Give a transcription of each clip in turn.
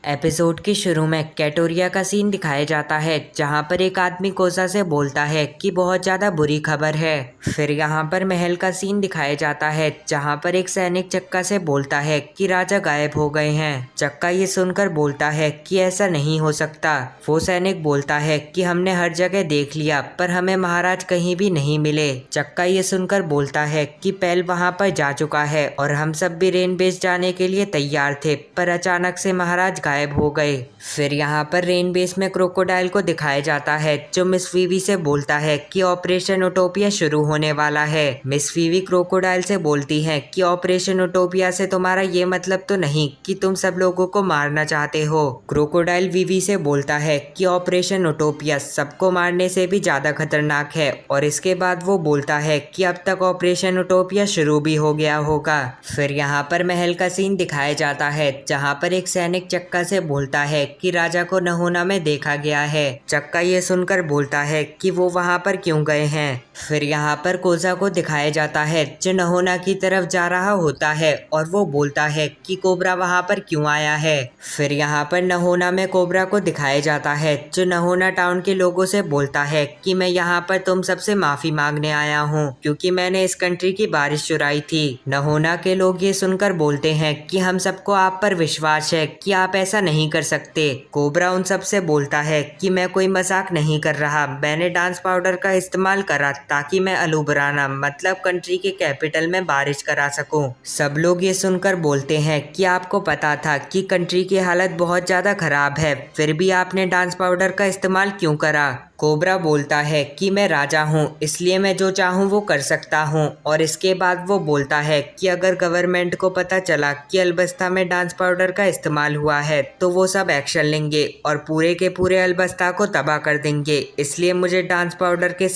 Episode के शुरू में कैटोरिया का सीन दिखाया जाता है जहां पर एक आदमी कोसा से बोलता है कि बहुत ज़्यादा बुरी खबर है। फिर यहां पर महल का सीन दिखाया जाता है जहां पर एक सैनिक चक्का से बोलता है कि राजा गायब हो गए हैं। चक्का ये सुनकर बोलता है कि ऐसा नहीं हो सकता। वो सैनिक बोलता है कि हमने हर जगह देख लिया पर हमें महाराज कहीं भी नहीं मिले। चक्का ये सुनकर बोलता है कि पैल वहां पर जा चुका है और हम सब भी रेन बेस जाने के लिए तैयार थे पर अचानक से महाराज गायब हो गए। फिर यहाँ पर रेन बेस में क्रोकोडाइल को दिखाया जाता है जो मिस वीवी से बोलता है कि ऑपरेशन यूटोपिया शुरू होने वाला है। मिस वीवी क्रोकोडाइल से बोलती है कि ऑपरेशन यूटोपिया से तुम्हारा ये मतलब तो नहीं कि तुम सब लोगों को मारना चाहते हो। क्रोकोडाइल वीवी से बोलता है कि ऑपरेशन यूटोपिया सबको मारने से भी ज्यादा खतरनाक है और इसके बाद वो बोलता है कि अब तक ऑपरेशन यूटोपिया शुरू भी हो गया होगा। फिर यहाँ पर महल का सीन दिखाया जाता है जहाँ पर एक सैनिक चक्का से बोलता है कि राजा को नहोना में देखा गया है। चक्का ये सुनकर बोलता है कि वो वहां पर क्यों गए हैं। फिर यहाँ पर कोजा को दिखाया जाता है जो नहोना की तरफ जा रहा होता है और वो बोलता है कि कोबरा वहां पर क्यों आया है। फिर यहाँ पर नहोना में कोबरा को दिखाया जाता है जो नहोना टाउन के लोगों से बोलता है कि मैं यहाँ पर तुम सबसे माफी मांगने आया हूँ क्योंकि मैंने इस कंट्री की बारिश चुराई थी। नहोना के लोग ये सुनकर बोलते हैं कि हम सबको आप पर विश्वास है कि आप ऐसा नहीं कर सकते। कोबरा उन सब से बोलता है कि मैं कोई मजाक नहीं कर रहा, मैंने डांस पाउडर का इस्तेमाल करा ताकि मैं अलुबराना मतलब कंट्री के कैपिटल में बारिश करा सकूं। सब लोग ये सुनकर बोलते हैं कि आपको पता था कि कंट्री की हालत बहुत ज्यादा खराब है फिर भी आपने डांस पाउडर का इस्तेमाल क्यों करा। कोबरा बोलता है कि मैं राजा हूँ इसलिए मैं जो चाहूँ वो कर सकता हूँ और इसके बाद वो बोलता है कि अगर गवर्नमेंट को पता चला कि अल्बस्ता में डांस पाउडर का इस्तेमाल हुआ है तो वो सब एक्शन लेंगे और पूरे के पूरे अल्बस्ता को तबाह कर देंगे, इसलिए मुझे डांस पाउडर के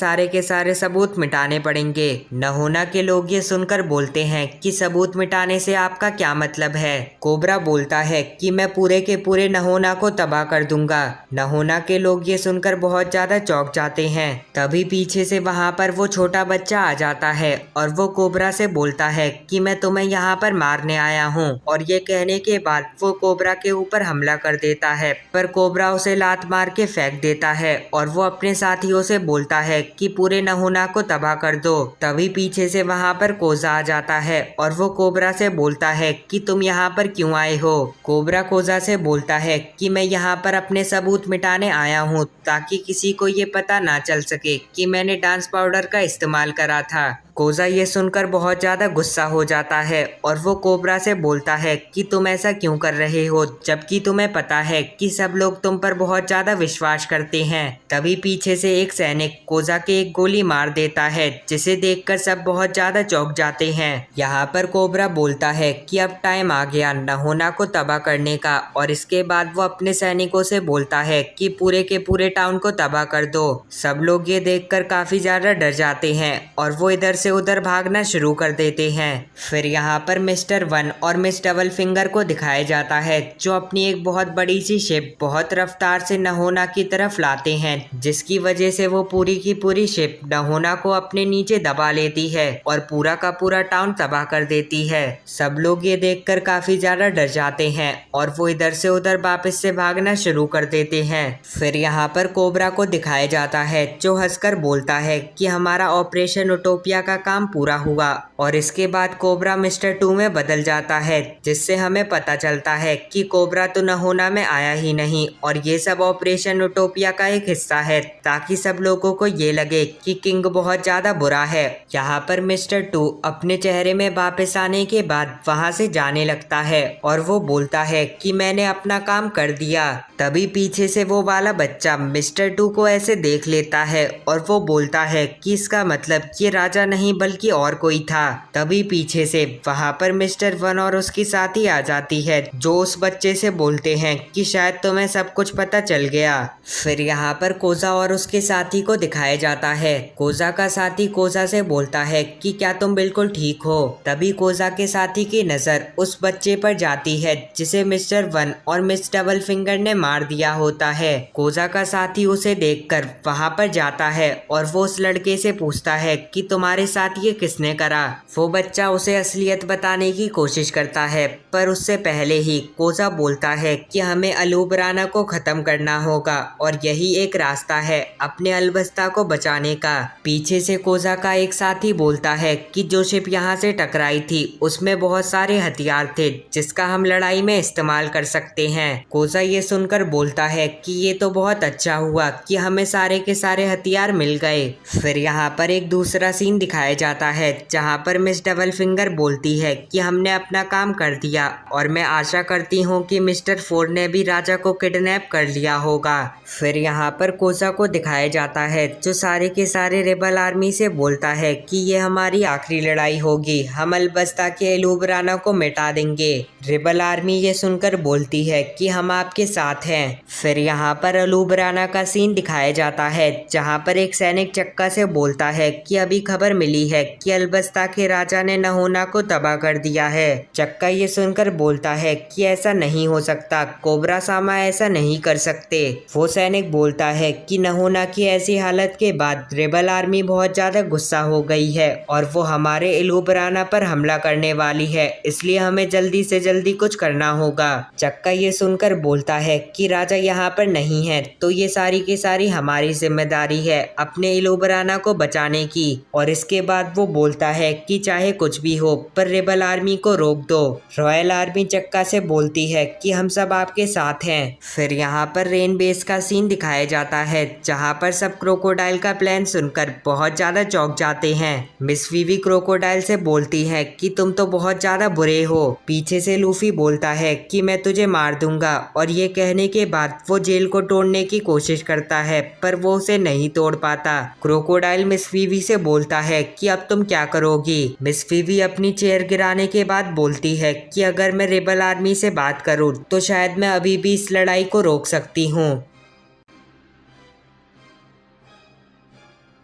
सारे सबूत मिटाने पड़ेंगे। नहोना के लोग ये सुनकर बोलते हैं कि सबूत मिटाने से आपका क्या मतलब है। कोबरा बोलता है कि मैं पूरे के पूरे नहोना को तबाह कर दूंगा। नहोना के लोग ये सुनकर बहुत ज्यादा चौंक जाते हैं। तभी पीछे से वहां पर वो छोटा बच्चा आ जाता है और वो कोबरा से बोलता है कि मैं तुम्हें यहाँ पर मारने आया हूँ और ये कहने के बाद वो कोबरा के ऊपर हमला कर देता है पर कोबरा उसे लात मार के फेंक देता है और वो अपने साथियों से बोलता है कि पूरे नहोना को तबाह कर दो। तभी पीछे से वहां पर कोजा आ जाता है और वो कोबरा से बोलता है कि तुम यहाँ पर क्यों आए हो। कोबरा कोजा से बोलता है कि मैं यहाँ पर अपने सबूत मिटाने आया हूँ ताकि किसी को ये पता ना चल सके कि मैंने डांस पाउडर का इस्तेमाल करा था। कोजा ये सुनकर बहुत ज्यादा गुस्सा हो जाता है और वो कोबरा से बोलता है कि तुम ऐसा क्यों कर रहे हो जबकि तुम्हें पता है कि सब लोग तुम पर बहुत ज्यादा विश्वास करते हैं। तभी पीछे से एक सैनिक कोजा के एक गोली मार देता है जिसे देखकर सब बहुत ज्यादा चौंक जाते हैं। यहाँ पर कोबरा बोलता है कि अब टाइम आ गया नहोना को तबाह करने का और इसके बाद वो अपने सैनिकों से बोलता है कि पूरे के पूरे टाउन को तबाह कर दो। सब लोग ये देखकर काफी ज्यादा डर जाते हैं और वो इधर से उधर भागना शुरू कर देते हैं। फिर यहाँ पर मिस्टर वन और मिस डबल फिंगर को दिखाया जाता है जो अपनी एक बहुत बड़ी सी शिप बहुत रफ्तार से नहोना की तरफ लाते हैं जिसकी वजह से वो पूरी की पूरी शिप नहोना को अपने नीचे दबा लेती है और पूरा का पूरा टाउन तबाह कर देती है। सब लोग ये देखकर काफी ज्यादा डर जाते हैं और वो इधर से उधर वापस से भागना शुरू कर देते हैं। फिर यहाँ पर कोबरा को दिखाया जाता है जो हंसकर बोलता है कि हमारा ऑपरेशन यूटोपिया का काम पूरा हुआ और इसके बाद कोबरा मिस्टर 2 में बदल जाता है जिससे हमें पता चलता है कि कोबरा तो नहोना में आया ही नहीं और ये सब ऑपरेशन यूटोपिया का एक हिस्सा है ताकि सब लोगों को ये लगे कि किंग बहुत ज्यादा बुरा है। यहाँ पर मिस्टर 2 अपने चेहरे में वापस आने के बाद वहाँ से जाने लगता है और वो बोलता है कि मैंने अपना काम कर दिया। तभी पीछे से वो वाला बच्चा मिस्टर 2 को ऐसे देख लेता है और वो बोलता है कि इसका मतलब ये राजा नहीं बल्कि और कोई था। तभी पीछे से वहां पर मिस्टर वन और उसकी साथी आ जाती है जो उस बच्चे से बोलते हैं कि शायद तुम्हें सब कुछ पता चल गया। फिर यहाँ पर कोजा और उसके साथी को दिखाया जाता है। कोजा का साथी कोजा से बोलता है कि क्या तुम बिल्कुल ठीक हो। तभी कोजा के साथी की नजर उस बच्चे पर जाती है जिसे मिस्टर वन और मिस डबल फिंगर ने मार दिया होता है। कोजा का साथी उसे देखकर वहां पर जाता है और वो उस लड़के से पूछता है कि तुम्हारे साथ ये किसने करा। वो बच्चा उसे असलियत बताने की कोशिश करता है, पर उससे पहले ही कोजा बोलता है कि हमें अलूबराना को खत्म करना होगा और यही एक रास्ता है अपने अलबस्ता को बचाने का। पीछे से कोजा का एक साथी बोलता है कि जो शिप यहाँ से टकराई थी उसमें बहुत सारे हथियार थे जिसका हम लड़ाई में इस्तेमाल कर सकते हैं। कोजा ये सुनकर बोलता है कि ये तो बहुत अच्छा हुआ कि हमें सारे के सारे हथियार मिल गए। फिर यहाँ पर एक दूसरा सीन दिखाया जाता है जहाँ पर मिस डबल फिंगर बोलती है कि हमने अपना काम कर दिया और मैं आशा करती हूँ कि मिस्टर फोर्ड ने भी राजा को किडनैप कर लिया होगा। फिर यहाँ पर कोजा को दिखाया जाता है जो सारे के सारे रेबल आर्मी से बोलता है कि ये हमारी आखिरी लड़ाई होगी, हम अलबस्ता के अलूबराना को मिटा देंगे। रेबल आर्मी ये सुनकर बोलती है कि हम आपके साथ हैं। फिर यहाँ पर अलूबराना का सीन दिखाया जाता है जहाँ पर एक सैनिक चक्का से बोलता है कि अभी खबर मिली है कि अलबस्ता के राजा ने नहोना को तबाह कर दिया है। चक्का ये सुनकर बोलता है कि ऐसा नहीं हो सकता, कोबरा सामा ऐसा नहीं कर सकते। वो सैनिक बोलता है कि नहोना की ऐसी हालत के बाद रेबल आर्मी बहुत ज्यादा गुस्सा हो गई है और वो हमारे अलूबराना पर हमला करने वाली है, इसलिए हमें जल्दी से जल्दी कुछ करना होगा। चक्का ये सुनकर बोलता है कि राजा यहाँ पर नहीं है तो ये सारी की सारी हमारी जिम्मेदारी है अपने अलूबराना को बचाने की। और इसके बाद वो बोलता है कि चाहे कुछ भी हो पर रेबल आर्मी को रोक दो। रॉयल आर्मी चक्का से बोलती है कि हम सब आपके साथ हैं। फिर यहाँ पर रेन बेस का सीन दिखाया जाता है जहाँ पर सब क्रोकोडाइल का प्लान सुनकर बहुत ज्यादा चौंक जाते हैं। मिस वीवी क्रोकोडाइल से बोलती है कि तुम तो बहुत ज्यादा बुरे हो। पीछे से लूफी बोलता है कि मैं तुझे मार दूंगा और ये कहने के बाद वो जेल को तोड़ने की कोशिश करता है पर वो उसे नहीं तोड़ पाता। क्रोकोडाइल मिस वीवी से बोलता है कि अब तुम क्या करोगी। मिस वीवी अपनी चेयर गिराने के बाद बोलती है कि अगर मैं रेबल आर्मी से बात करूं तो शायद मैं अभी भी इस लड़ाई को रोक सकती हूँ।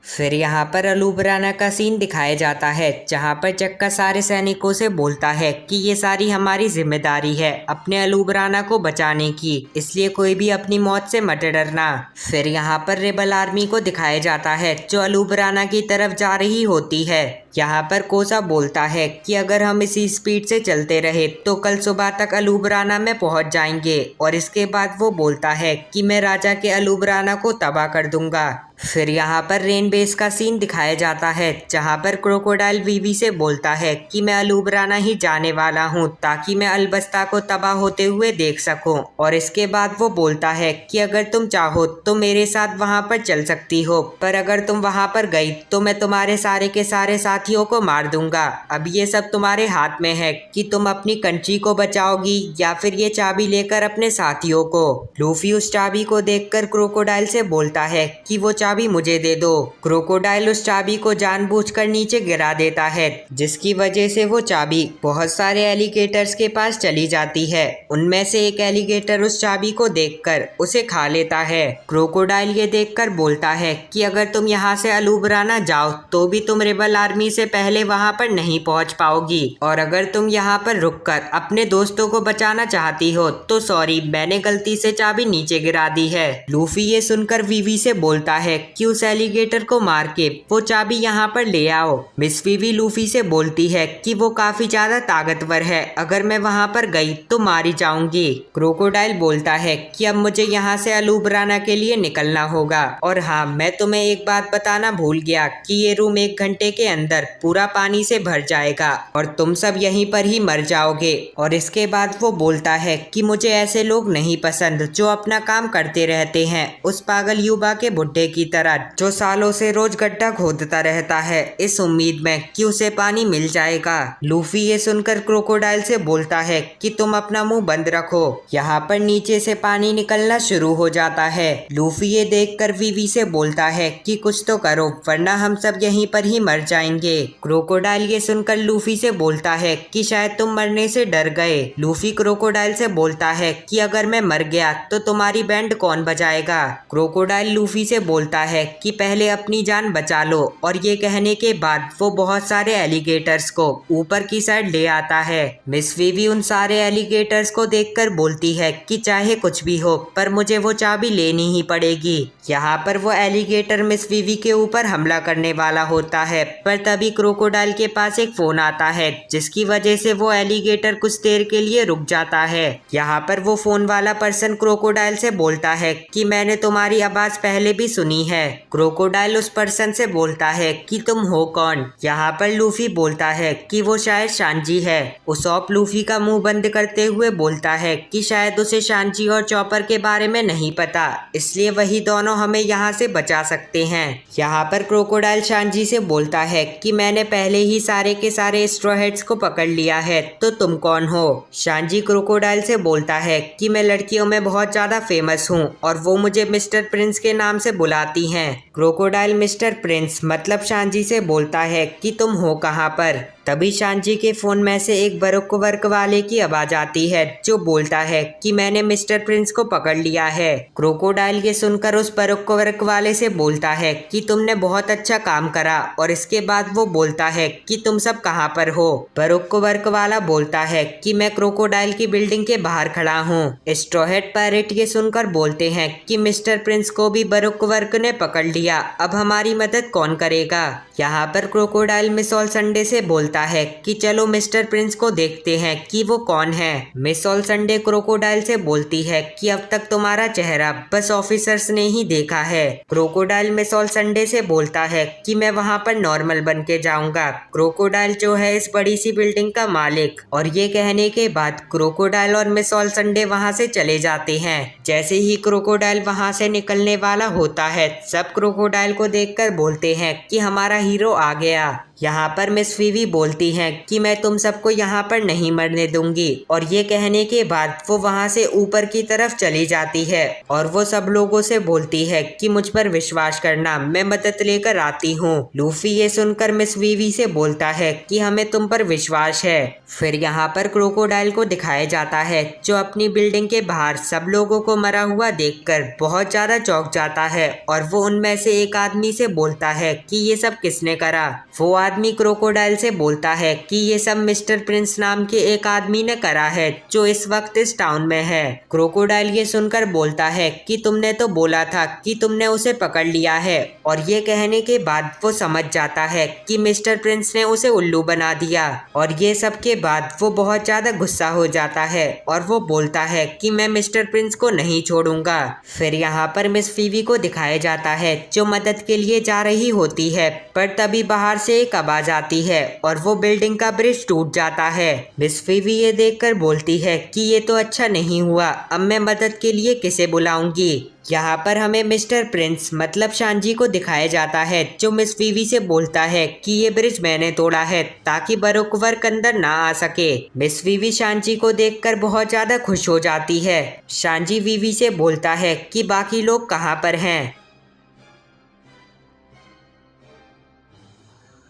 फिर यहाँ पर अलूबराना का सीन दिखाया जाता है जहाँ पर चक्का सारे सैनिकों से बोलता है कि ये सारी हमारी जिम्मेदारी है अपने अलूबराना को बचाने की, इसलिए कोई भी अपनी मौत से मत डरना। फिर यहाँ पर रेबल आर्मी को दिखाया जाता है जो अलूबराना की तरफ जा रही होती है। यहाँ पर कोसा बोलता है कि अगर हम इसी स्पीड से चलते रहे तो कल सुबह तक अलूबराना में पहुंच जाएंगे और इसके बाद वो बोलता है कि मैं राजा के अलूबराना को तबाह कर दूंगा। फिर यहाँ पर रेन बेस का सीन दिखाया जाता है जहाँ पर क्रोकोडाइल वीवी से बोलता है कि मैं अलूबराना ही जाने वाला हूँ ताकि मैं अलबस्ता को तबाह होते हुए देख सकूं। और इसके बाद वो बोलता है कि अगर तुम चाहो तो मेरे साथ वहाँ पर चल सकती हो, पर अगर तुम वहाँ पर गई तो मैं तुम्हारे सारे के सारे साथियों को मार दूंगा। अब ये सब तुम्हारे हाथ में है कि तुम अपनी कंट्री को बचाओगी या फिर ये चाबी लेकर अपने साथियों को। लूफी उस चाबी को देखकर क्रोकोडाइल से बोलता है कि वो चाबी मुझे दे दो। क्रोकोडाइल उस चाबी को जानबूझकर नीचे गिरा देता है जिसकी वजह से वो चाबी बहुत सारे एलिगेटर्स के पास चली जाती है। उनमें से एक एलिगेटर उस चाबी को देखकर उसे खा लेता है। क्रोकोडाइल ये देखकर बोलता है कि अगर तुम यहाँ से अलूबराना जाओ तो भी तुम रेबल आर्मी से पहले वहाँ पर नहीं पहुँच पाओगी, और अगर तुम यहाँ पर रुककर अपने दोस्तों को बचाना चाहती हो तो सॉरी, मैंने गलती से चाबी नीचे गिरा दी है। लूफी ये सुनकर वीवी से बोलता है कि उस एलिगेटर को मार के वो चाबी यहाँ पर ले आओ। मिस वीवी लूफी से बोलती है कि वो काफी ज्यादा ताकतवर है, अगर मैं वहाँ पर गई तो मारी जाऊंगी। क्रोकोडाइल बोलता है कि अब मुझे यहाँ से अलूबराना के लिए निकलना होगा, और हाँ, मैं तुम्हें एक बात बताना भूल गया कि ये रूम 1 घंटे के अंदर पूरा पानी से भर जाएगा और तुम सब यहीं पर ही मर जाओगे। और इसके बाद वो बोलता है कि मुझे ऐसे लोग नहीं पसंद जो अपना काम करते रहते हैं, उस पागल युवा के बुड्ढे की तरह जो सालों से रोज गड्ढा खोदता रहता है इस उम्मीद में कि उसे पानी मिल जाएगा। लूफी ये सुनकर क्रोकोडाइल से बोलता है कि तुम अपना मुंह बंद रखो। यहाँ पर नीचे से पानी निकलना शुरू हो जाता है। लूफी ये देखकर वीवी से बोलता है कि कुछ तो करो वरना हम सब यहीं पर ही मर जाएंगे। क्रोकोडाइल ये सुनकर लूफी से बोलता है कि शायद तुम मरने से डर गए। लूफी क्रोकोडाइल से बोलता है कि अगर मैं मर गया तो तुम्हारी बैंड कौन बजाएगा। क्रोकोडाइल लूफी से बोलता है कि पहले अपनी जान बचा लो, और ये कहने के बाद वो बहुत सारे एलिगेटर्स को ऊपर की साइड ले आता है। मिस वीवी उन सारे एलिगेटर्स को देखकर बोलती है कि चाहे कुछ भी हो पर मुझे वो चाबी लेनी ही पड़ेगी। यहाँ पर वो एलिगेटर मिस वीवी के ऊपर हमला करने वाला होता है, पर तभी तभी क्रोकोडाइल के पास एक फोन आता है, जिसकी वजह से वो एलिगेटर कुछ देर के लिए रुक जाता है। यहाँ पर वो फोन वाला पर्सन क्रोकोडाइल से बोलता है कि मैंने तुम्हारी आवाज पहले भी सुनी है। क्रोकोडाइल उस पर्सन से बोलता है कि तुम हो कौन। यहाँ पर लूफी बोलता है कि वो शायद शांजी है। उसॉप लूफी का मुंह बंद करते हुए बोलता है कि शायद उसे शांजी और चॉपर के बारे में नहीं पता, इसलिए वही दोनों हमें यहाँ से बचा सकते हैं। यहाँ पर क्रोकोडाइल शांजी से बोलता है कि मैंने पहले ही सारे के सारे स्ट्रॉ हेड्स को पकड़ लिया है, तो तुम कौन हो। शांजी क्रोकोडाइल से बोलता है कि मैं लड़कियों में बहुत ज्यादा फेमस हूँ और वो मुझे मिस्टर प्रिंस के नाम से बुलाती हैं। क्रोकोडाइल मिस्टर प्रिंस मतलब शांजी से बोलता है कि तुम हो कहाँ पर। तभी शांजी के फोन में से एक बरोक वर्क वाले की आवाज आती है, जो बोलता है कि मैंने मिस्टर प्रिंस को पकड़ लिया है। क्रोकोडाइल ये सुनकर उस बरोक वर्क वाले से बोलता है कि तुमने बहुत अच्छा काम करा, और इसके बाद वो बोलता है कि तुम सब कहाँ पर हो। बरोक वर्क वाला बोलता है कि मैं क्रोकोडाइल की बिल्डिंग के बाहर खड़ा हूँ। स्ट्रॉ हेड पायरेट ये सुनकर बोलते हैं कि मिस्टर प्रिंस को भी बरोक वर्क ने पकड़ लिया, अब हमारी मदद कौन करेगा। यहाँ पर क्रोकोडाइल मिस ऑल संडे से बोलता है कि चलो मिस्टर प्रिंस को देखते हैं कि वो कौन है। मिस ऑल संडे क्रोकोडाइल से बोलती है कि अब तक तुम्हारा चेहरा बस ऑफिसर्स ने ही देखा है। क्रोकोडाइल मिस ऑल संडे से बोलता है कि मैं वहाँ पर नॉर्मल बन के जाऊंगा। क्रोकोडाइल जो है इस बड़ी सी बिल्डिंग का मालिक। और ये कहने के बाद क्रोकोडाइल और मिस ऑल संडे वहाँ से चले जाते हैं। जैसे ही क्रोकोडाइल वहाँ से निकलने वाला होता है, सब क्रोकोडाइल को देखकर बोलते हैं कि हमारा हीरो आ गया। यहाँ पर मिस फीवी बोलती हैं कि मैं तुम सबको यहाँ पर नहीं मरने दूंगी, और ये कहने के बाद वो वहाँ से ऊपर की तरफ चली जाती है और वो सब लोगों से बोलती है कि मुझ पर विश्वास करना, मैं मदद लेकर आती हूँ। लूफी ये सुनकर मिस वीवी से बोलता है कि हमें तुम पर विश्वास है। फिर यहाँ पर क्रोकोडाइल को दिखाया जाता है, जो अपनी बिल्डिंग के बाहर सब लोगों को मरा हुआ देखकर बहुत ज्यादा चौंक जाता है, और वो उनमें से एक आदमी से बोलता है कि ये सब किसने करा। वो आदमी क्रोकोडाइल से बोलता है कि ये सब मिस्टर प्रिंस नाम के एक आदमी ने करा है, जो इस वक्त इस टाउन में है। क्रोकोडाइल ये सुनकर बोलता है कि तुमने तो बोला था कि तुमने उसे पकड़ लिया है, और ये कहने के बाद वो समझ जाता है कि मिस्टर प्रिंस ने उसे उल्लू बना दिया। और ये सब के बाद वो बहुत ज्यादा गुस्सा हो जाता है और वो बोलता है कि मैं मिस्टर प्रिंस को नहीं छोड़ूंगा। फिर यहाँ पर मिस फीवी को दिखाया जाता है, जो मदद के लिए जा रही होती है, पर तभी बाहर से एक आवाज आती है और वो बिल्डिंग का ब्रिज टूट जाता है। मिस फीवी ये देखकर बोलती है कि ये तो अच्छा नहीं हुआ, अब मैं मदद के लिए किसे बुलाऊंगी। यहाँ पर हमें मिस्टर प्रिंस मतलब शांजी को दिखाया जाता है, जो मिस फीवी से बोलता है कि ये ब्रिज मैंने तोड़ा है ताकि बरोक वर्क अंदर ना आ सके। मिस फीवी शांजी को देखकर बहुत ज्यादा खुश हो जाती है। शांजी वीवी से बोलता है कि बाकी लोग कहाँ पर हैं।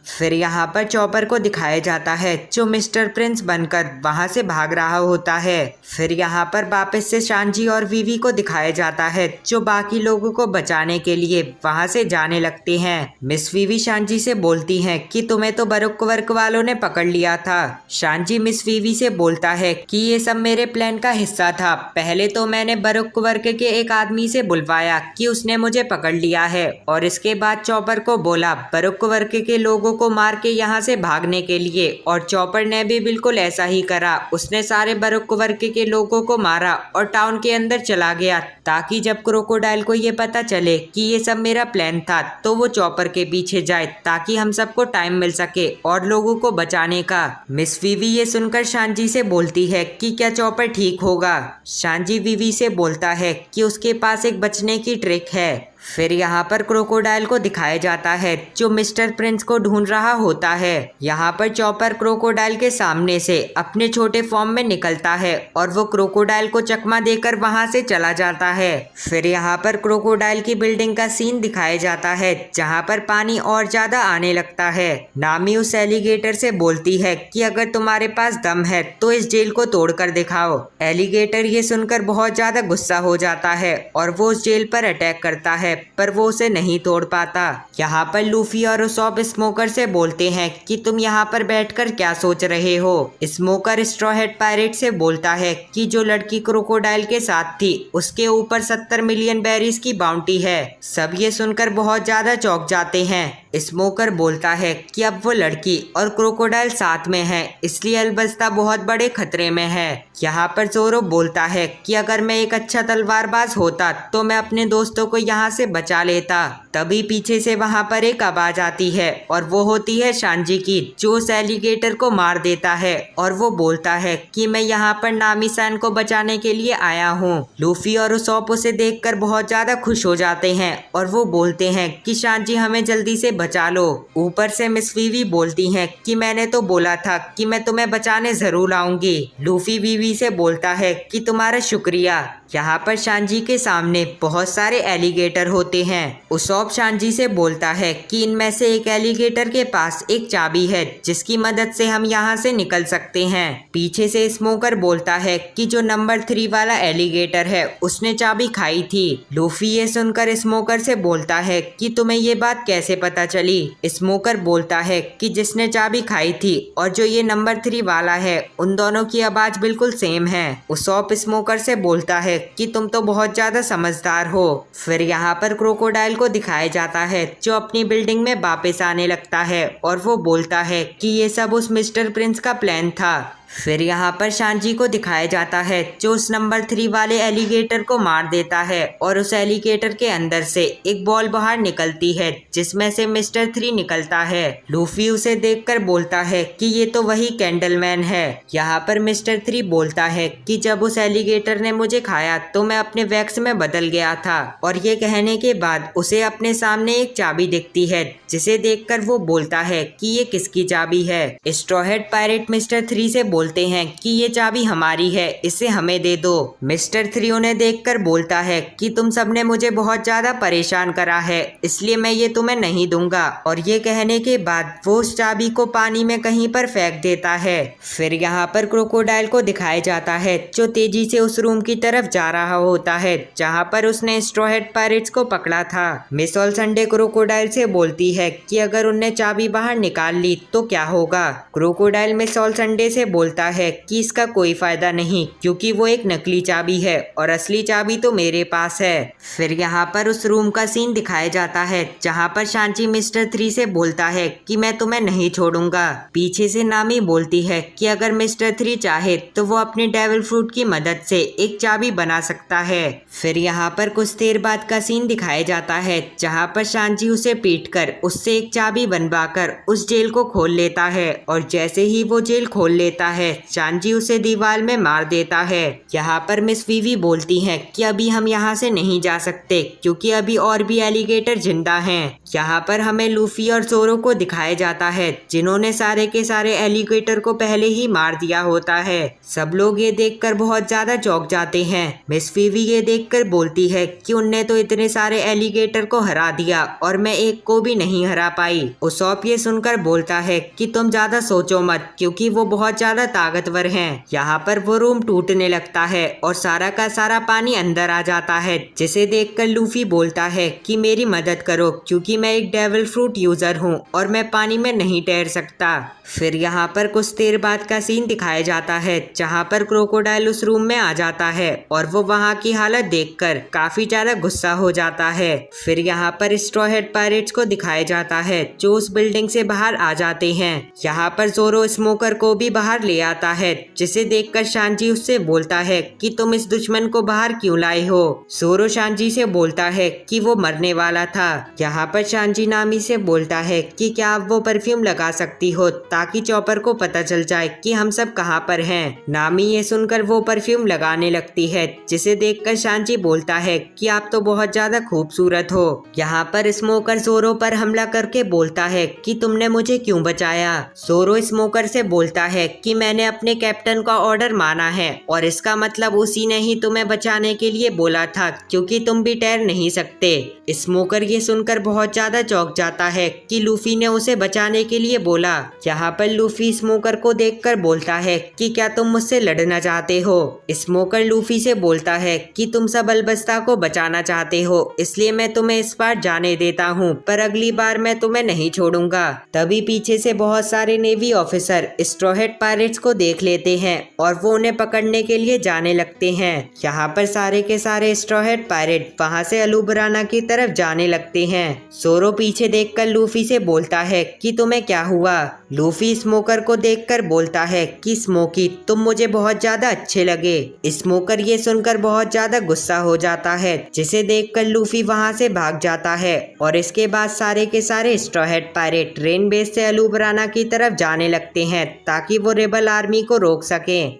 फिर यहाँ पर चॉपर को दिखाया जाता है, जो मिस्टर प्रिंस बनकर वहाँ से भाग रहा होता है। फिर यहाँ पर वापस से शांजी और वीवी को दिखाया जाता है, जो बाकी लोगों को बचाने के लिए वहाँ से जाने लगते हैं। मिस वीवी शांजी से बोलती हैं कि तुम्हें तो बरोक वर्क वालों ने पकड़ लिया था। शांजी मिस वीवी से बोलता है कि ये सब मेरे प्लान का हिस्सा था। पहले तो मैंने बरोक वर्क के एक आदमी से बुलवाया कि उसने मुझे पकड़ लिया है, और इसके बाद चॉपर को बोला बरोक वर्क के लोगों को मार के यहाँ से भागने के लिए, और चॉपर ने भी बिल्कुल ऐसा ही करा। उसने सारे बरोक वर्क के लोगों को मारा और टाउन के अंदर चला गया, ताकि जब क्रोकोडाइल को ये पता चले कि ये सब मेरा प्लान था, तो वो चॉपर के पीछे जाए, ताकि हम सबको टाइम मिल सके और लोगों को बचाने का। मिस वीवी ये सुनकर शांजी से बोलती है कि क्या चॉपर ठीक होगा। शांजी वीवी से बोलता है कि उसके पास एक बचने की ट्रिक है। फिर यहाँ पर क्रोकोडाइल को दिखाया जाता है, जो मिस्टर प्रिंस को ढूंढ रहा होता है। यहाँ पर चॉपर क्रोकोडाइल के सामने से अपने छोटे फॉर्म में निकलता है और वो क्रोकोडाइल को चकमा देकर वहाँ से चला जाता है। फिर यहाँ पर क्रोकोडाइल की बिल्डिंग का सीन दिखाया जाता है, जहाँ पर पानी और ज्यादा आने लगता है। नामी उस एलिगेटर से बोलती है कि अगर तुम्हारे पास दम है तो इस जेल को तोड़कर दिखाओ। एलिगेटर ये सुनकर बहुत ज्यादा गुस्सा हो जाता है और वो उस जेल पर अटैक करता है। है पर वो उसे नहीं तोड़ पाता। यहाँ पर लूफी और उसॉप स्मोकर से बोलते हैं कि तुम यहाँ पर बैठकर क्या सोच रहे हो। स्मोकर स्ट्रॉ हेड पायरेट से बोलता है कि जो लड़की क्रोकोडाइल के साथ थी उसके ऊपर 70 मिलियन बेरीज की बाउंटी है। सब ये सुनकर बहुत ज्यादा चौंक जाते हैं। स्मोकर बोलता है कि अब वो लड़की और क्रोकोडाइल साथ में है, इसलिए अलबस्ता बहुत बड़े खतरे में है। यहाँ पर जोरो बोलता है कि अगर मैं एक अच्छा तलवारबाज होता तो मैं अपने दोस्तों को यहाँ से बचा लेता। तभी पीछे से वहाँ पर एक आवाज आती है और वो होती है शांजी की, जो उस एलिगेटर को मार देता है और वो बोलता है कि मैं यहाँ पर नामी सान को बचाने के लिए आया हूँ। लूफी और उसॉप उसे देखकर बहुत ज्यादा खुश हो जाते हैं और वो बोलते हैं कि शांजी हमें जल्दी से बचा लो। ऊपर से मिस वीवी बोलती हैं कि मैंने तो बोला था कि मैं तुम्हें बचाने जरूर आऊंगी। लूफी वीवी से बोलता है कि तुम्हारा शुक्रिया। यहाँ पर शांजी के सामने बहुत सारे एलिगेटर होते हैं। उसॉप शांजी से बोलता है कि इनमें से एक एलिगेटर के पास एक चाबी है जिसकी मदद से हम यहाँ से निकल सकते हैं। पीछे से स्मोकर बोलता है कि जो नंबर 3 वाला एलिगेटर है उसने चाबी खाई थी। लूफी ये सुनकर स्मोकर से बोलता है कि तुम्हें ये बात कैसे पता चली। स्मोकर बोलता है कि जिसने चाबी खाई थी और जो ये नंबर 3 वाला है उन दोनों की आवाज बिल्कुल सेम है। उसॉप स्मोकर से बोलता है कि तुम तो बहुत ज्यादा समझदार हो। फिर यहाँ पर क्रोकोडाइल को दिखाया जाता है जो अपनी बिल्डिंग में वापस आने लगता है और वो बोलता है कि ये सब उस मिस्टर प्रिंस का प्लान था। फिर यहाँ पर शांजी को दिखाया जाता है जो उस नंबर 3 वाले एलिगेटर को मार देता है और उस एलिगेटर के अंदर से एक बॉल बाहर निकलती है जिसमें से मिस्टर 3 निकलता है। लूफी उसे देखकर बोलता है कि ये तो वही कैंडलमैन है। यहाँ पर मिस्टर 3 बोलता है कि जब उस एलिगेटर ने मुझे खाया तो मैं अपने वैक्स में बदल गया था, और ये कहने के बाद उसे अपने सामने एक चाबी दिखती है जिसे देखकर वो बोलता है कि ये किसकी चाबी है। स्ट्रॉ हेड पायरेट मिस्टर 3 से बोलते हैं कि ये चाबी हमारी है, इसे हमें दे दो। मिस्टर 3 उन्हें देखकर बोलता है कि तुम सबने मुझे बहुत ज्यादा परेशान करा है, इसलिए मैं ये तुम्हें नहीं दूंगा। और ये कहने के बाद वो उस चाबी को पानी में कहीं पर फेंक देता है। फिर यहाँ पर क्रोकोडाइल को दिखाया जाता है जो तेजी से उस रूम की तरफ जा रहा होता है जहाँ पर उसने स्ट्रॉ हेड पायरेट्स को पकड़ा था। मिस ऑल संडे क्रोकोडाइल से बोलती है कि अगर उनने चाबी बाहर निकाल ली तो क्या होगा। क्रोकोडाइल मिस ऑल संडे से बोलता है कि इसका कोई फायदा नहीं क्योंकि वो एक नकली चाबी है और असली चाबी तो मेरे पास है। फिर यहाँ पर उस रूम का सीन दिखाया जाता है जहाँ पर शांची मिस्टर 3 से बोलता है कि मैं तुम्हें नहीं छोड़ूंगा। पीछे से नामी बोलती है कि अगर मिस्टर 3 चाहे तो वो अपनी डेविल फ्रूट की मदद से एक चाबी बना सकता है। फिर यहाँ पर कुछ देर बाद का सीन दिखाया जाता है जहाँ पर शांची उसे पीटकर उससे एक चाबी बनवाकर उस जेल को खोल लेता है, और जैसे ही वो जेल खोल लेता है शांजी उसे दीवार में मार देता है। यहाँ पर मिस वीवी बोलती हैं कि अभी हम यहाँ से नहीं जा सकते क्योंकि अभी और भी एलिगेटर जिंदा हैं। यहाँ पर हमें लूफी और जोरो को दिखाया जाता है जिन्होंने सारे के सारे एलिगेटर को पहले ही मार दिया होता है। सब लोग ये देखकर बहुत ज्यादा चौंक जाते हैं। मिस वीवी ये देखकर बोलती है कि उनने तो इतने सारे एलिगेटर को हरा दिया और मैं एक को भी नहीं हरा पाई। उसॉप ये सुनकर बोलता है कि तुम ज्यादा सोचो मत क्योंकि वो बहुत ज्यादा ताकतवर हैं। यहाँ पर वो रूम टूटने लगता है और सारा का सारा पानी अंदर आ जाता है, जिसे देखकर लूफी बोलता है कि मेरी मदद करो क्योंकि मैं एक डेविल फ्रूट यूजर हूँ और मैं पानी में नहीं तैर सकता। फिर यहाँ पर कुछ देर बाद का सीन दिखाया जाता है जहाँ पर क्रोकोडाइल उस रूम में आ जाता है और वो वहाँ की हालत देखकर काफी ज्यादा गुस्सा हो जाता है। फिर यहाँ पर स्ट्रॉ हेड पायरेट्स को दिखाया जाता है जो उस बिल्डिंग से बाहर आ जाते हैं। यहाँ पर जोरो स्मोकर को भी बाहर ले आता है जिसे देखकर शांजी उससे बोलता है कि तुम इस दुश्मन को बाहर क्यों लाए हो। जोरो शांजी से बोलता है कि वो मरने वाला था। यहाँ पर शांजी नामी से बोलता है कि क्या आप वो परफ्यूम लगा सकती हो ताकि चॉपर को पता चल जाए कि हम सब कहाँ पर हैं। नामी ये सुनकर वो परफ्यूम लगाने लगती है जिसे देखकर शांजी बोलता है कि आप तो बहुत ज्यादा खूबसूरत हो। यहाँ पर स्मोकर जोरो पर हमला करके बोलता है कि तुमने मुझे क्यों बचाया। जोरो स्मोकर से बोलता है कि मैंने अपने कैप्टन का ऑर्डर माना है और इसका मतलब उसी ने ही तुम्हें बचाने के लिए बोला था, क्योंकि तुम भी तैर नहीं सकते। स्मोकर ये सुनकर बहुत ज्यादा चौंक जाता है कि लूफी ने उसे बचाने के लिए बोला। यहाँ पर लूफी स्मोकर को देखकर बोलता है कि क्या तुम मुझसे लड़ना चाहते हो। स्मोकर लूफी से बोलता है कि तुम सब अलबस्ता को बचाना चाहते हो, इसलिए मैं तुम्हें इस बार जाने देता हूँ, पर अगली बार मैं तुम्हें नहीं छोड़ूंगा। तभी पीछे से बहुत सारे navy officer straw hat pirates को देख लेते हैं और वो उन्हें पकड़ने के लिए जाने लगते हैं। यहाँ पर सारे के सारे स्ट्रॉ हैट पायरेट वहाँ से अलूबराना की तरफ जाने लगते हैं। सोरो पीछे देखकर लूफी से बोलता है कि तुम्हें क्या हुआ। लूफी स्मोकर को देखकर बोलता है कि स्मोकी, तुम मुझे बहुत ज्यादा अच्छे लगे। स्मोकर ये सुनकर बहुत ज्यादा गुस्सा हो जाता है, जिसे देखकर लूफी वहां से भाग जाता है और इसके बाद सारे के सारे straw hat pirate rain base से अलूबराना की तरफ जाने लगते हैं ताकि वो रेबल आर्मी को रोक सकें।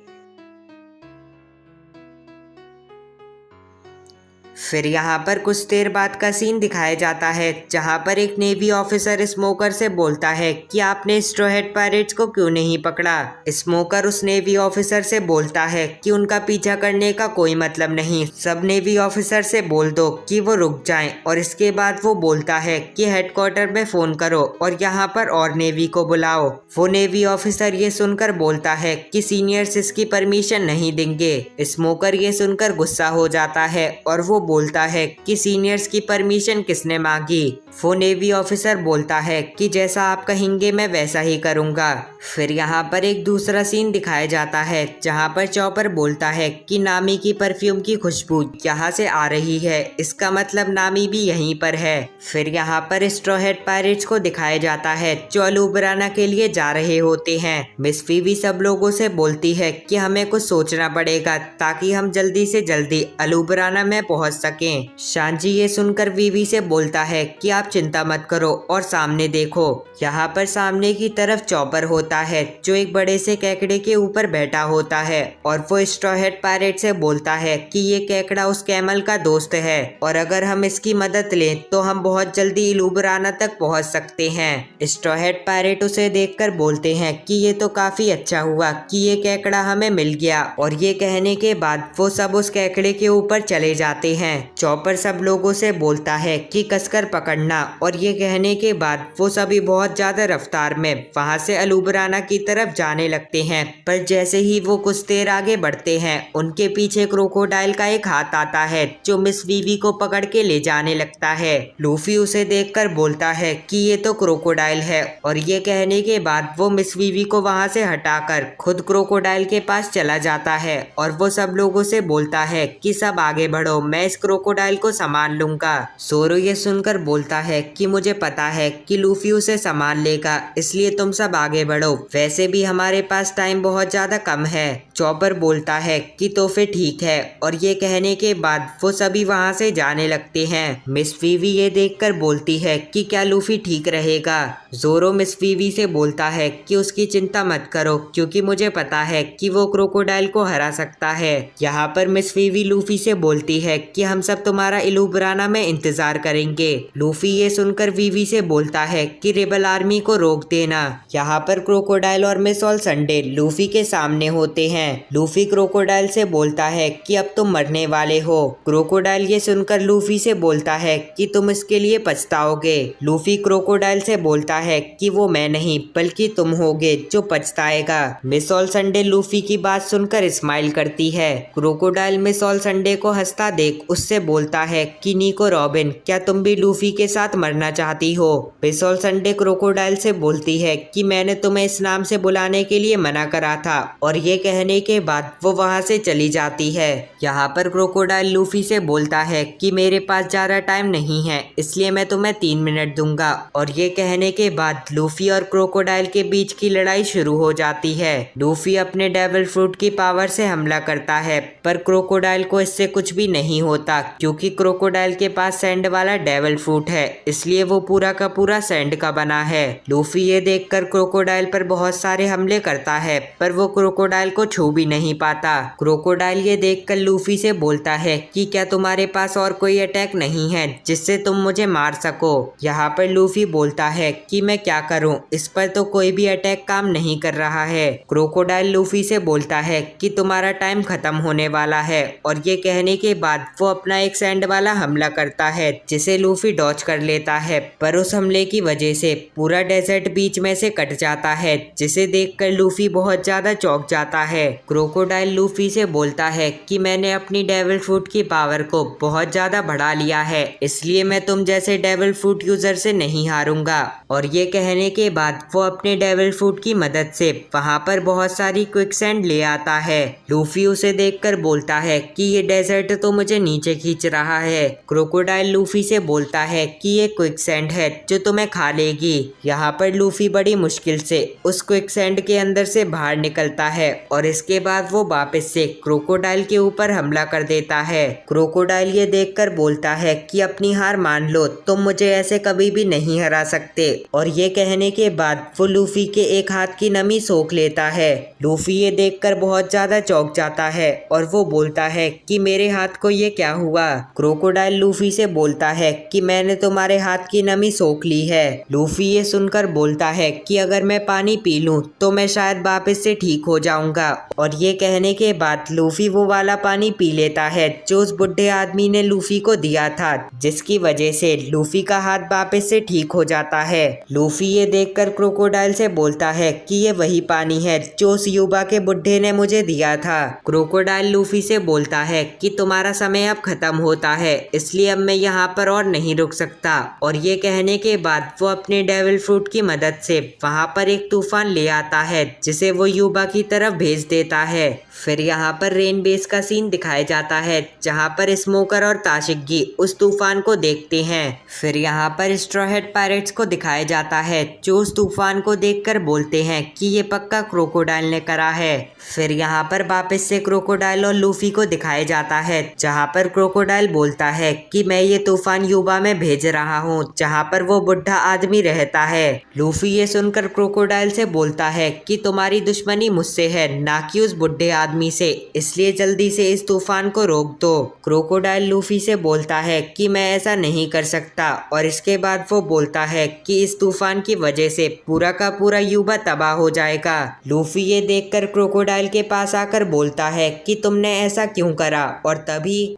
फिर यहाँ पर कुछ देर बाद का सीन दिखाया जाता है, जहाँ पर एक नेवी ऑफिसर स्मोकर से बोलता है कि आपने स्ट्रॉ हैट पायरेट्स को क्यों नहीं पकड़ा। स्मोकर उस नेवी ऑफिसर से बोलता है कि उनका पीछा करने का कोई मतलब नहीं, सब नेवी ऑफिसर से बोल दो कि वो रुक जाएं। और इसके बाद वो बोलता है कि हेडक्वार्टर में फोन करो और यहाँ पर और नेवी को बुलाओ। वो नेवी ऑफिसर ये सुनकर बोलता है कि सीनियर्स इसकी परमिशन नहीं देंगे। स्मोकर ये सुनकर गुस्सा हो जाता है और वो बोलता है कि सीनियर्स की परमिशन किसने मांगी। वो नेवी ऑफिसर बोलता है कि जैसा आप कहेंगे मैं वैसा ही करूंगा। फिर यहाँ पर एक दूसरा सीन दिखाया जाता है, जहाँ पर चॉपर बोलता है कि नामी की परफ्यूम की खुशबू यहाँ से आ रही है, इसका मतलब नामी भी यहीं पर है। फिर यहाँ पर स्ट्रॉ हैट पायरेट्स को दिखाया जाता है जो अलूबराना के लिए जा रहे होते हैं। मिस फीवी सब लोगों से बोलती है कि हमें कुछ सोचना पड़ेगा ताकि हम जल्दी से जल्दी अलूबराना में पहुँच सकें। शांजी ये सुनकर वीवी से बोलता है कि आप चिंता मत करो और सामने देखो। यहाँ पर सामने की तरफ चॉपर होता है जो एक बड़े से केकड़े के ऊपर बैठा होता है और वो स्ट्रॉ हैट पायरेट से बोलता है कि ये केकड़ा उस कैमल का दोस्त है और अगर हम इसकी मदद लें तो हम बहुत जल्दी अलूबराना तक पहुँच सकते हैं। स्ट्रॉ हैट पायरेट उसे देखकर बोलते हैं कि ये तो काफी अच्छा हुआ कि ये केकड़ा हमें मिल गया, और ये कहने के बाद वो सब उस केकड़े के ऊपर चले जाते हैं। चॉपर सब लोगों से बोलता है कि कसकर पकड़ना, और ये कहने के बाद वो सभी बहुत ज्यादा रफ्तार में वहां से अलूबराना की तरफ जाने लगते हैं। पर जैसे ही वो कुछ देर आगे बढ़ते हैं उनके पीछे क्रोकोडाइल का एक हाथ आता है जो मिस वीवी को पकड़ के ले जाने लगता है। लूफी उसे देखकर बोलता है कि ये तो क्रोकोडाइल है, और ये कहने के बाद वो मिस वीवी को वहां से हटाकर खुद क्रोकोडाइल के पास चला जाता है और वो सब लोगों से बोलता है कि सब आगे बढ़ो, मैं इस क्रोकोडाइल को संभाल लूंगा। सोरो ये सुनकर बोलता है कि मुझे पता है कि लूफी उसे संभाल लेगा, इसलिए तुम सब आगे बढ़ो, वैसे भी हमारे पास टाइम बहुत ज्यादा कम है। चॉपर बोलता है कि तो फिर ठीक है, और ये कहने के बाद वो सभी वहां से जाने लगते हैं। मिस वीवी ये देखकर बोलती है कि क्या लूफी ठीक रहेगा। जोरो मिस वीवी से बोलता है कि उसकी चिंता मत करो, क्योंकि मुझे पता है कि वो क्रोकोडाइल को हरा सकता है। यहाँ पर मिस वीवी लूफी से बोलती है कि हम सब तुम्हारा अलूबराना में इंतजार करेंगे। लूफी ये सुनकर वीवी से बोलता है कि रेबल आर्मी को रोक देना। यहाँ पर क्रोकोडाइल और मिस ऑल संडे लूफी के सामने होते हैं। लूफी क्रोकोडाइल से बोलता है कि अब तुम मरने वाले हो। क्रोकोडाइल ये सुनकर लूफी से बोलता है कि तुम इसके लिए पछताओगे। लूफी क्रोकोडाइल से बोलता है कि वो मैं नहीं बल्कि तुम होगे जो पछताएगा। मिस ऑल संडे लूफी की बात सुनकर स्माइल करती है। क्रोकोडाइल मिस ऑल संडे को हंसता देख उससे बोलता है कि निको रॉबिन, क्या तुम भी लूफी के साथ मरना चाहती हो। मिस ऑल संडे क्रोकोडाइल से बोलती है कि मैंने तुम्हें इस नाम से बुलाने के लिए मना करा था, और ये कहने के बाद वो वहां से चली जाती है। यहाँ पर क्रोकोडाइल लूफी से बोलता है कि मेरे पास ज्यादा टाइम नहीं है, इसलिए मैं तुम्हें 3 मिनट दूंगा, और ये कहने के बाद लूफी और क्रोकोडाइल के बीच की लड़ाई शुरू हो जाती है। लूफी अपने डेविल फ्रूट की पावर से हमला करता है, पर क्रोकोडाइल को इससे कुछ भी नहीं होता, क्योंकि क्रोकोडाइल के पास सैंड वाला डेविल फ्रूट है, इसलिए वो पूरा का पूरा सैंड का बना है। लूफी ये देखकर क्रोकोडाइल पर बहुत सारे हमले करता है, पर वो क्रोकोडाइल को छू भी नहीं पाता। क्रोकोडाइल ये देखकर लूफी से बोलता है कि क्या तुम्हारे पास और कोई अटैक नहीं है जिससे तुम मुझे मार सको। यहाँ पर लूफी बोलता है कि कि मैं क्या करूं, इस पर तो कोई भी अटैक काम नहीं कर रहा है। क्रोकोडाइल लूफी से बोलता है कि तुम्हारा टाइम खत्म होने वाला है, और ये कहने के बाद वो अपना एक सैंड वाला हमला करता है जिसे लूफी डॉज कर लेता है, पर उस हमले की वजह से पूरा डेजर्ट बीच में से कट जाता है, जिसे देखकर लूफी बहुत ज्यादा चौंक जाता है। क्रोकोडाइल लूफी से बोलता है कि मैंने अपनी डेविल फ्रूट की पावर को बहुत ज्यादा बढ़ा लिया है, इसलिए मैं तुम जैसे डेविल फ्रूट यूजर से नहीं हारूंगा। और ये कहने के बाद वो अपने डेविल फ्रूट की मदद से वहां पर बहुत सारी क्विकसैंड ले आता है। लूफी उसे देखकर बोलता है कि ये डेजर्ट तो मुझे नीचे खींच रहा है। क्रोकोडाइल लूफी से बोलता है कि ये क्विकसैंड है जो तुम्हें खा लेगी। यहाँ पर लूफी बड़ी मुश्किल से उस क्विकसैंड के अंदर से बाहर निकलता है और इसके बाद वो वापस से क्रोकोडाइल के ऊपर हमला कर देता है। क्रोकोडाइल ये देखकर बोलता है कि अपनी हार मान लो, तुम मुझे ऐसे कभी भी नहीं हरा सकते। और ये कहने के बाद वो लूफी के एक हाथ की नमी सोख लेता है। लूफी ये देखकर बहुत ज्यादा चौंक जाता है और वो बोलता है कि मेरे हाथ को ये क्या हुआ। क्रोकोडाइल लूफी से बोलता है कि मैंने तुम्हारे हाथ की नमी सोख ली है। लूफी ये सुनकर बोलता है कि अगर मैं पानी पी लूं तो मैं शायद वापस से ठीक हो जाऊंगा। और ये कहने के बाद लूफी वो वाला पानी पी लेता है जो उस बुढ़े आदमी ने लूफी को दिया था, जिसकी वजह से लूफी का हाथ वापस से ठीक हो जाता है। लूफी ये देखकर क्रोकोडाइल से बोलता है कि ये वही पानी है जो उस युवा के बुढ़े ने मुझे दिया था। क्रोकोडाइल लूफी से बोलता है कि तुम्हारा समय अब खत्म होता है, इसलिए अब मैं यहाँ पर और नहीं रुक सकता। और ये कहने के बाद वो अपने डेविल फ्रूट की मदद से वहाँ पर एक तूफान ले आता है जिसे वो युवा की तरफ भेज देता है। फिर यहाँ पर रेन बेस का सीन दिखाया जाता है जहाँ पर स्मोकर और ताशिगी उस तूफान को देखते हैं। फिर यहाँ पर स्ट्रॉ हेड पायरेट्स को दिखाया जाता है जो उस तूफान को देखकर बोलते हैं कि ये पक्का क्रोकोडाइल ने करा है। फिर यहाँ पर वापस से क्रोकोडाइल और लूफी को दिखाया जाता है जहाँ पर क्रोकोडाइल बोलता है कि मैं ये तूफान युवा में भेज रहा हूँ जहाँ पर वो बुढ़ा आदमी रहता है। लूफी ये सुनकर क्रोकोडाइल से बोलता है कि तुम्हारी दुश्मनी मुझसे है, ना कि उस बुढ़े आदमी से, इसलिए जल्दी से इस तूफान को रोक दो। क्रोकोडाइल लूफी से बोलता है कि मैं ऐसा नहीं कर सकता, और इसके बाद वो बोलता है कि इस तूफान की वजह से पूरा का पूरा युवा तबाह हो जाएगा। लूफी ये देखकर क्रोकोडाइल के पास आकर बोलता है कि तुमने ऐसा क्यों करा, और तभी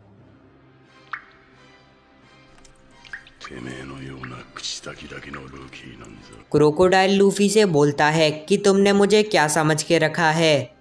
क्रोकोडाइल लूफी से बोलता है कि तुमने मुझे क्या समझ के रखा है।